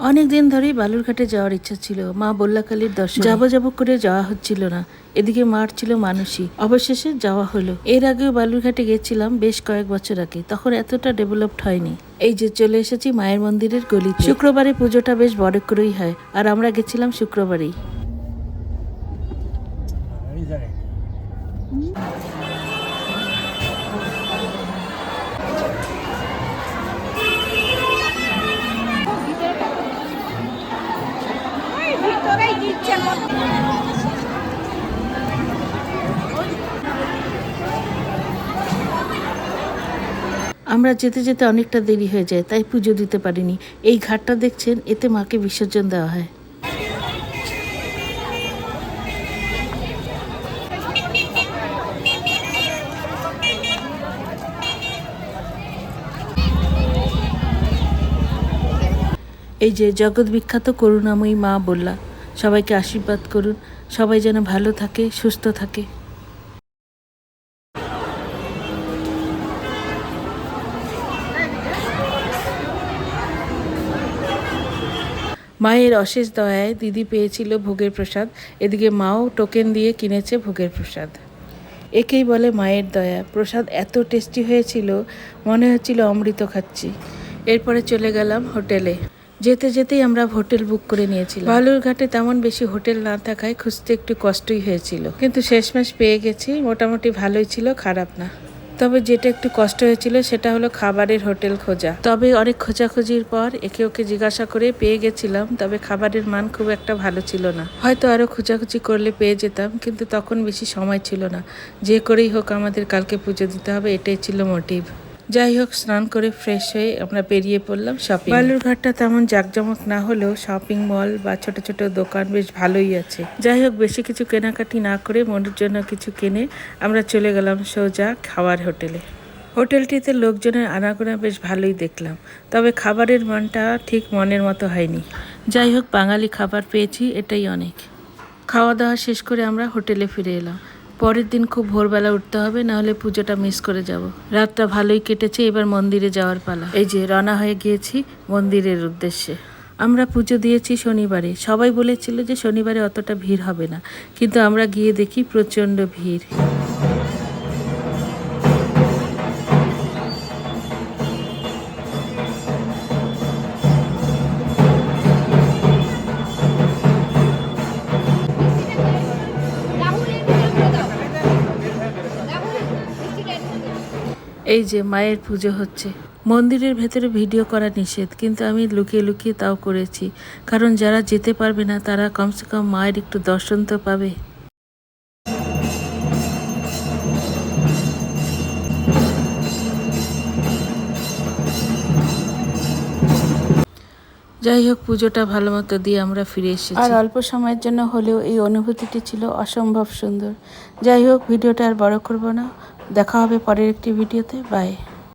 অনেক দিন ধরেই বালুরঘাটে যাওয়ার ইচ্ছা ছিল। মা বল্লাকালীর দর্শন যাব করে যাওয়া হচ্ছিল না। এদিকে মার ছিল মানসী। অবশেষে যাওয়া হলো। এর আগেও বালুরঘাটে গেছিলাম বেশ কয়েক বছর আগে, তখন এতটা ডেভেলপড হয়নি। এই যে চলে এসেছি মায়ের মন্দিরের গলিতে। শুক্রবারে পুজোটা বেশ বড় করেই হয়, আর আমরা গেছিলাম শুক্রবারেই। আমরা যেতে যেতে অনেকটা দেরি হয়ে যায়, তাই পুজো দিতে পারিনি। এই ঘাটটা দেখছেন, এতে মাকে বিসর্জন দেওয়া হয়। এই যে জগৎ বিখ্যাত করুণাময়ী মা বললা, সবাইকে আশীর্বাদ করুন, সবাই যেন ভালো থাকে, সুস্থ থাকে। মায়ের অশেষ দয়ায় দিদি পেয়েছিল ভোগের প্রসাদ। এদিকে মাও টোকেন দিয়ে কিনেছে ভোগের প্রসাদ। একেই বলে মায়ের দয়া। প্রসাদ এত টেস্টি হয়েছিল, মনে হচ্ছিল অমৃত খাচ্ছি। এরপরে চলে গেলাম হোটেলে। যেতে যেতেই আমরা হোটেল বুক করে নিয়েছিলাম। বালুরঘাটে তেমন বেশি হোটেল না থাকায় খুঁজতে একটু কষ্টই হয়েছিল, কিন্তু শেষমেশ পেয়ে গেছি। মোটামুটি ভালোই ছিল, খারাপ না। তবে যেটা একটু কষ্ট হয়েছিল সেটা হলো খাবারের হোটেল খোঁজা। তবে অনেক খোঁজাখুঁজির পর একে ওকে জিজ্ঞাসা করে পেয়ে গেছিলাম, তবে খাবারের মান খুব একটা ভালো ছিল না। হয়তো আরও খোঁজাখুঁজি করলে পেয়ে যেতাম, কিন্তু তখন বেশি সময় ছিল না। যে করেই হোক আমাদের কালকে পুজো দিতে হবে, এটাই ছিল মোটিভ। যাই হোক, স্নান করে ফ্রেশ হয়ে আমরা বেরিয়ে পড়লাম শপিং। বালুরঘাটটা তেমন জাঁকজমক না হলেও শপিং মল বা ছোট ছোট দোকান বেশ ভালোই আছে। যাই হোক, বেশি কিছু কেনাকাটি না করে মনের জন্য কিছু কিনে আমরা চলে গেলাম সোজা খাওয়ার হোটেলে। হোটেলটিতে লোকজনের আনাগোনা বেশ ভালোই দেখলাম, তবে খাবারের মানটা ঠিক মনের মতো হয়নি। যাই হোক, বাঙালি খাবার পেয়েছি, এটাই অনেক। খাওয়া দাওয়া শেষ করে আমরা হোটেলে ফিরে এলাম। পরের দিন খুব ভোরবেলা উঠতে হবে, নাহলে পুজোটা মিস করে যাব। রাতটা ভালোই কেটেছে, এবার মন্দিরে যাওয়ার পালা। এই যে রওনা হয়ে গিয়েছি মন্দিরের উদ্দেশ্যে। আমরা পুজো দিয়েছি শনিবারে। সবাই বলেছিল যে শনিবারে অতটা ভিড় হবে না, কিন্তু আমরা গিয়ে দেখি প্রচণ্ড ভিড়। এই যে মায়ের পুজো হচ্ছে। মন্দিরের ভেতরে ভিডিও করা নিষেধ, কিন্তু আমি লুকিয়ে লুকিয়ে তাও করেছি, কারণ যারা যেতে পারবে না তারা কমসে কম মায়ের একটু দর্শন তো পাবে। যাই হোক, পুজোটা ভালো মতো দিয়ে আমরা ফিরে এসেছি। আর অল্প সময়ের জন্য হলেও এই অনুভূতিটি ছিল অসম্ভব সুন্দর। যাই হোক, ভিডিওটা আর বড় করব না। দেখা হবে পরের একটি ভিডিওতে। বাই।